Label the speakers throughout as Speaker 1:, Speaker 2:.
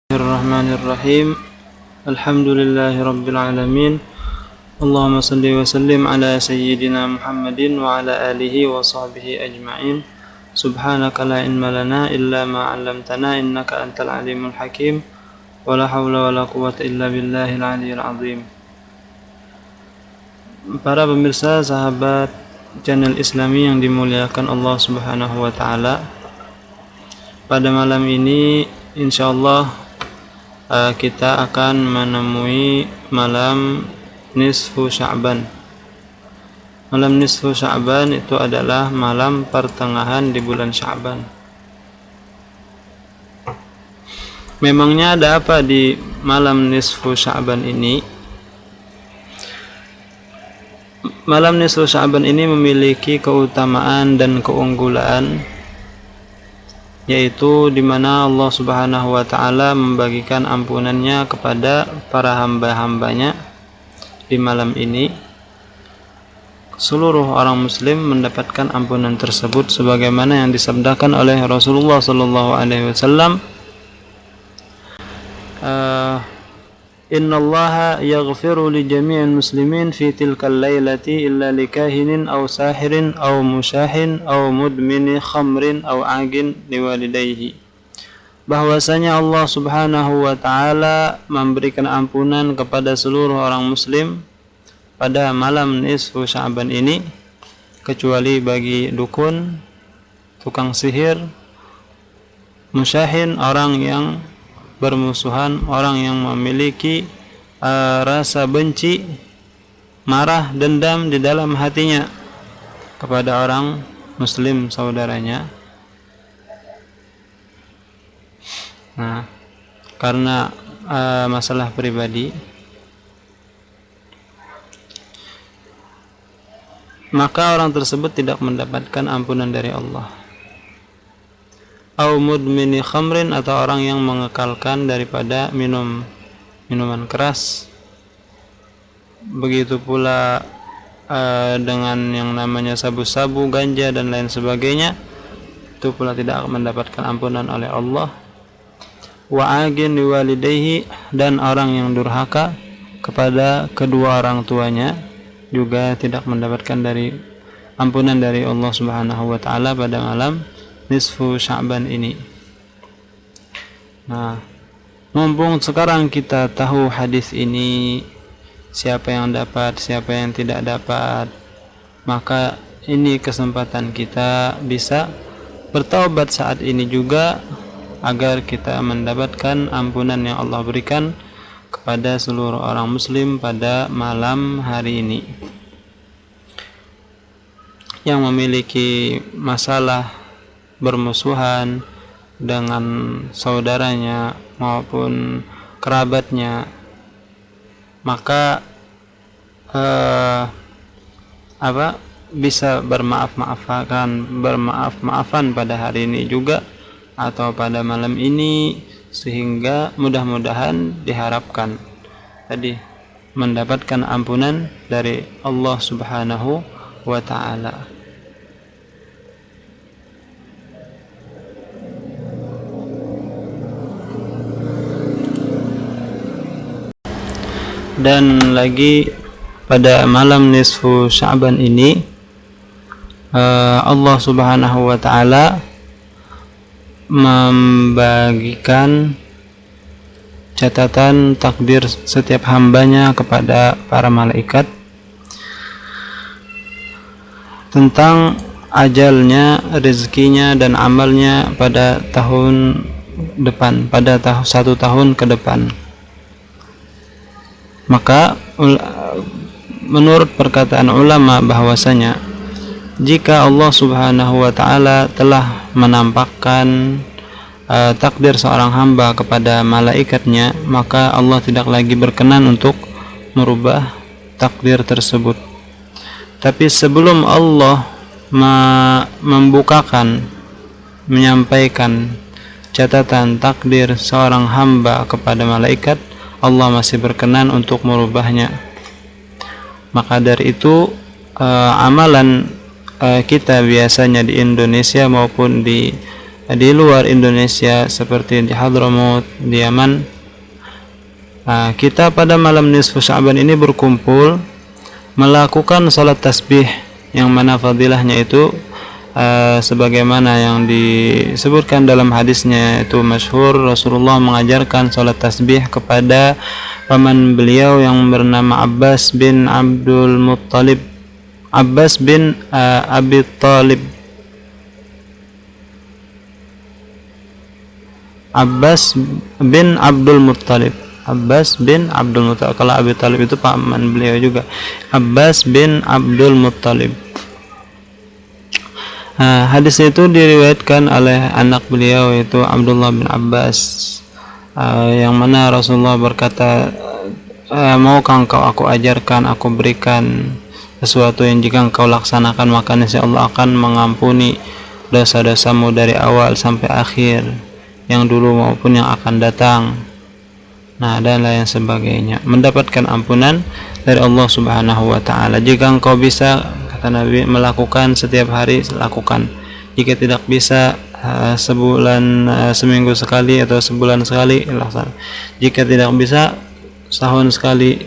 Speaker 1: Bismillahirrahmanirrahim. Alhamdulillahi rabbil alamin. Allahumma salli wa sallim ala sayyidina Muhammadin wa ala alihi wa sahbihi ajma'in. Subhanaka la ilma lana illa ma 'allamtana innaka antal alimul hakim. Wa la hawla wa la quwwata illa billahil aliyyil azim. Para pemirsa, sahabat channel Islami yang dimuliakan Allah Subhanahu wa taala. Pada malam ini insyaallah kita akan menemui malam nisfu Sya'ban. Malam nisfu Sya'ban itu adalah malam pertengahan di bulan Sya'ban. Memangnya ada apa di malam nisfu Sya'ban ini? Malam nisfu Sya'ban ini memiliki keutamaan dan keunggulan, yaitu di mana Allah Subhanahu wa taala membagikan ampunannya kepada para hamba-hambanya di malam ini. Seluruh orang muslim mendapatkan ampunan tersebut sebagaimana yang disabdakan oleh Rasulullah sallallahu alaihi wasallam, innallaha yaghfiru li jami'il muslimin fi tilkal lailati illa likahinin aw sahirin aw musyahin aw mudmini khamrin aw agin liwalidayhi. Bahwasanya Allah Subhanahu wa taala memberikan ampunan kepada seluruh orang muslim pada malam nisfu Sya'ban ini, kecuali bagi dukun, tukang sihir, musyahin, orang yang bermusuhan, orang yang memiliki rasa benci, marah, dendam di dalam hatinya kepada orang muslim saudaranya. Nah, karena masalah pribadi, maka orang tersebut tidak mendapatkan ampunan dari Allah. Au mudmini khamrin, atau orang yang mengekalkan daripada minuman keras. Begitu pula dengan yang namanya sabu-sabu, ganja dan lain sebagainya, itu pula tidak akan mendapatkan ampunan oleh Allah. Wa agin liwalidayhi, dan orang yang durhaka kepada kedua orang tuanya juga tidak mendapatkan dari ampunan dari Allah Subhanahu wa taala pada malam nisfu Sya'ban ini. Nah, mumpung sekarang kita tahu hadis ini, siapa yang dapat, siapa yang tidak dapat, maka ini kesempatan kita bisa bertaubat saat ini juga, agar kita mendapatkan ampunan yang Allah berikan kepada seluruh orang muslim pada malam hari ini. Yang memiliki masalah bermusuhan dengan saudaranya maupun kerabatnya, maka bisa bermaaf-maafan pada hari ini juga atau pada malam ini, sehingga mudah-mudahan diharapkan tadi mendapatkan ampunan dari Allah Subhanahu wa taala. Dan lagi pada malam nisfu Sya'ban ini Allah Subhanahu wa taala membagikan catatan takdir setiap hambanya kepada para malaikat tentang ajalnya, rezekinya dan amalnya pada tahun depan, pada satu tahun ke depan. Maka menurut perkataan ulama bahwasanya jika Allah Subhanahu wa taala telah menampakkan takdir seorang hamba kepada malaikatnya, maka Allah tidak lagi berkenan untuk merubah takdir tersebut. Tapi sebelum Allah menyampaikan catatan takdir seorang hamba kepada malaikat, Allah masih berkenan untuk merubahnya. Maka dari itu amalan kita biasanya di Indonesia maupun di di luar Indonesia seperti di Hadramaut, di Yaman, kita pada malam nisfu Sya'ban ini berkumpul melakukan salat tasbih, yang mana fadilahnya itu sebagaimana yang disebutkan dalam hadisnya itu masyhur, Rasulullah mengajarkan salat tasbih kepada paman beliau yang bernama Abbas bin Abdul Muttalib, Abbas bin Abi Talib, Abbas bin Abdul Muttalib, Abbas bin Abdul Muttalib. Kalau Abi Talib itu paman beliau juga, Abbas bin Abdul Muttalib. Hadis itu diriwayatkan oleh anak beliau yaitu Abdullah bin Abbas, yang mana Rasulullah berkata, maukah engkau aku ajarkan, aku berikan sesuatu yang jika engkau laksanakan maka insya Allah akan mengampuni dosa-dosamu dari awal sampai akhir, yang dulu maupun yang akan datang. Nah, dan lain sebagainya, mendapatkan ampunan dari Allah Subhanahu wa taala. Jika engkau bisa, kata Nabi, melakukan setiap hari, lakukan. Jika tidak bisa, sebulan, seminggu sekali atau sebulan sekali, laksanakan. Jika tidak bisa, setahun sekali.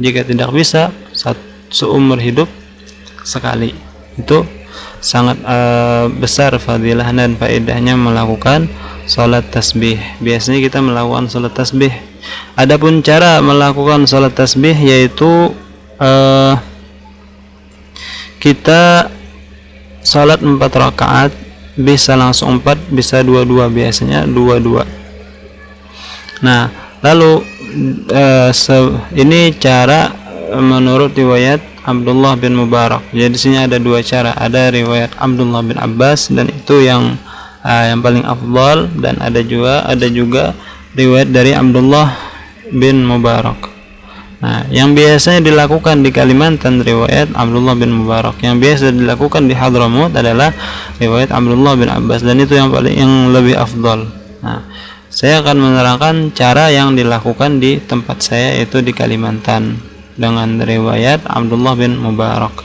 Speaker 1: Jika tidak bisa, seumur hidup sekali. Itu sangat besar fadilah dan faedahnya melakukan salat tasbih. Biasanya kita melakukan salat tasbih. Adapun cara melakukan salat tasbih yaitu kita salat 4 rakaat, bisa langsung 4, bisa 2-2, biasanya 2-2. Nah, lalu ini cara menurut riwayat Abdullah bin Mubarak. Jadi di sini ada 2 cara. Ada riwayat Abdullah bin Abbas dan itu yang paling afdal, dan ada juga riwayat dari Abdullah bin Mubarak. Nah, yang biasanya dilakukan di Kalimantan riwayat Abdullah bin Mubarak. Yang biasa dilakukan di Hadramaut adalah riwayat Abdullah bin Abbas, dan itu yang lebih afdal. Nah, saya akan menerangkan cara yang dilakukan di tempat saya, yaitu di Kalimantan, dengan riwayat Abdullah bin Mubarak.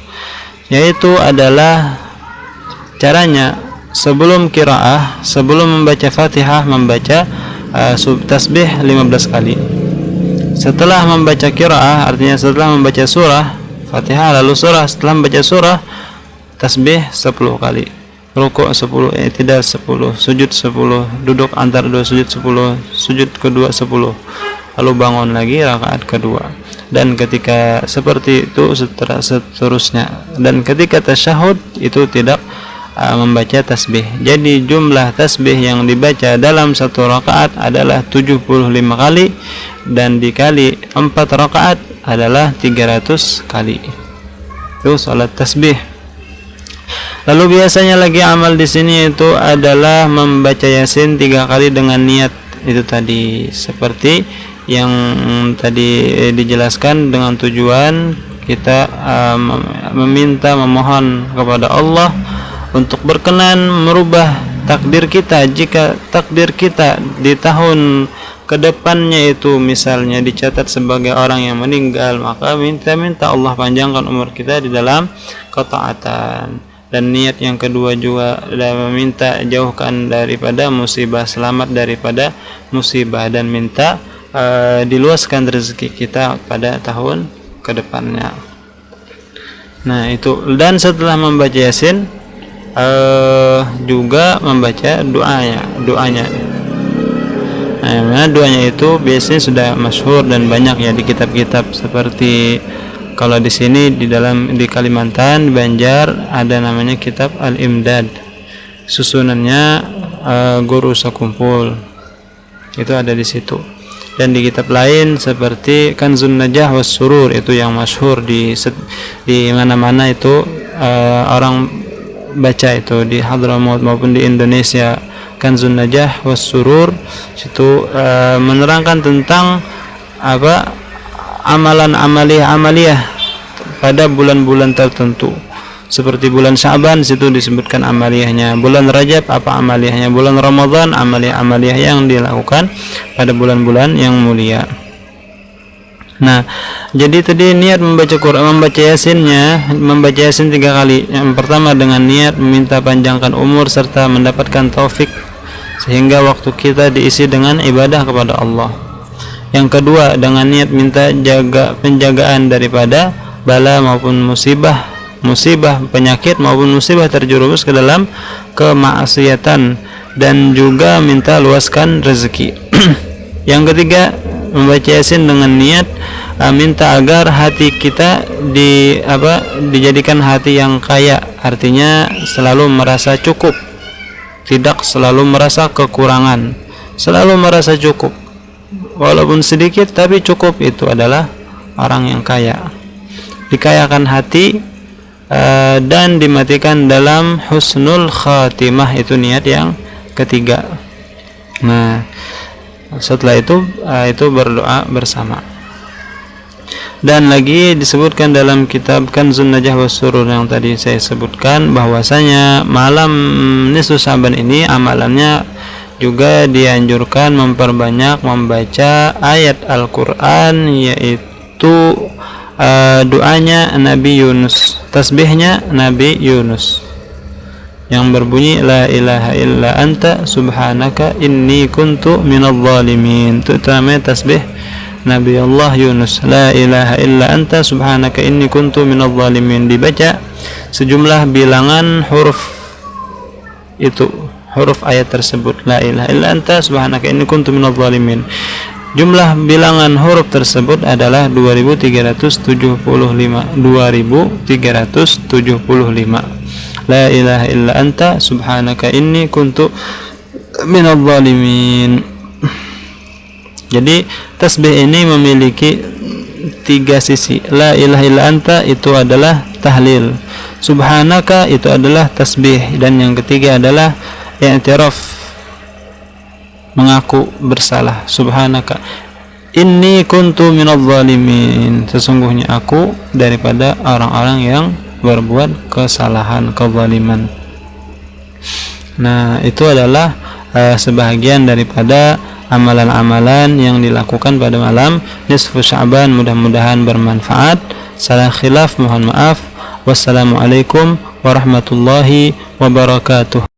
Speaker 1: Yaitu adalah caranya sebelum qiraah, sebelum membaca Fatihah, membaca tasbih 15 kali. Setelah membaca qiraah, artinya setelah membaca surah Fatihah lalu surah, setelah membaca surah tasbih 10 kali, rukuk 10, tidak 10, sujud 10, duduk antara 2 sujud 10, sujud kedua 10, lalu bangun lagi rakaat kedua. Dan ketika seperti itu seterusnya. Dan ketika tasyahud itu tidak membaca tasbih. Jadi jumlah tasbih yang dibaca dalam 1 rakaat adalah 75 kali, dan dikali 4 rakaat adalah 300 kali. Itu salat tasbih. Lalu biasanya lagi amal di sini itu adalah membaca Yasin 3 kali dengan niat itu tadi, seperti yang tadi dijelaskan, dengan tujuan kita memohon kepada Allah untuk berkenan merubah takdir kita. Jika takdir kita di tahun kedepannya itu misalnya dicatat sebagai orang yang meninggal, maka minta Allah panjangkan umur kita di dalam ketaatan. Dan niat yang kedua juga adalah meminta jauhkan daripada musibah, selamat daripada musibah, dan minta diluaskan rezeki kita pada tahun kedepannya. Nah itu. Dan setelah membaca Yasin juga membaca doanya. Nah, doanya itu biasanya sudah masyhur dan banyak ya di kitab-kitab, seperti kalau di sini di Kalimantan, Banjar, ada namanya kitab Al-Imdad, susunannya Guru Sakumpul, itu ada di situ. Dan di kitab lain seperti Kanzun Najah was Surur, itu yang masyhur di mana-mana itu orang baca itu, di Hadramaut maupun di Indonesia. Kanzun Najah was Surur itu menerangkan tentang amalan amaliyah pada bulan-bulan tertentu. Seperti bulan Sya'ban, situ disebutkan amaliyahnya. Bulan Rajab apa amaliyahnya. Bulan Ramadan amaliyah yang dilakukan pada bulan-bulan yang mulia. Nah, jadi tadi niat membaca Quran, membaca Yasinnya, membaca Yasin 3 kali. Yang pertama dengan niat meminta panjangkan umur serta mendapatkan taufik sehingga waktu kita diisi dengan ibadah kepada Allah. Yang kedua dengan niat minta penjagaan daripada bala maupun musibah, penyakit maupun musibah terjerumus ke dalam kemaksiatan, dan juga minta luaskan rezeki. Yang ketiga membaca Yasin dengan niat minta agar hati kita dijadikan hati yang kaya, artinya selalu merasa cukup, tidak selalu merasa kekurangan, selalu merasa cukup walaupun sedikit tapi cukup. Itu adalah orang yang kaya, dikayakan hati dan dimatikan dalam husnul khatimah. Itu niat yang ketiga. Nah, setelah itu berdoa bersama. Dan lagi disebutkan dalam kitab Kanzun Najah was Surur yang tadi saya sebutkan, bahwasanya malam nisfu Sa'ban ini amalannya juga dianjurkan memperbanyak membaca ayat Al-Qur'an, yaitu doanya Nabi Yunus, tasbihnya Nabi Yunus yang berbunyi la ilaha illa anta subhanaka inni kuntu minadh dhalimin. Itu namanya tasbih Nabi Allah Yunus, la ilaha illa anta subhanaka inni kuntu minadh dhalimin. Dibaca sejumlah bilangan huruf itu, huruf ayat tersebut, la ilaha illa anta subhanaka inni kuntu minadh dhalimin. Jumlah bilangan huruf tersebut adalah 2375. La ilaha illa anta subhanaka inni kuntu minadh dhalimin. Jadi tasbih ini memiliki 3 sisi. La ilaha illa anta itu adalah tahlil, subhanaka itu adalah tasbih, dan yang ketiga adalah i'tiraf, mengaku bersalah. Subhanaka inni kuntu minadh dhalimin, sesungguhnya aku daripada orang-orang yang berbuat kesalahan, kezaliman. Nah, itu adalah sebahagian daripada amalan-amalan yang dilakukan pada malam nisfu Sya'ban. Mudah-mudahan bermanfaat. Salah khilaf mohon maaf. Wassalamualaikum warahmatullahi wabarakatuh.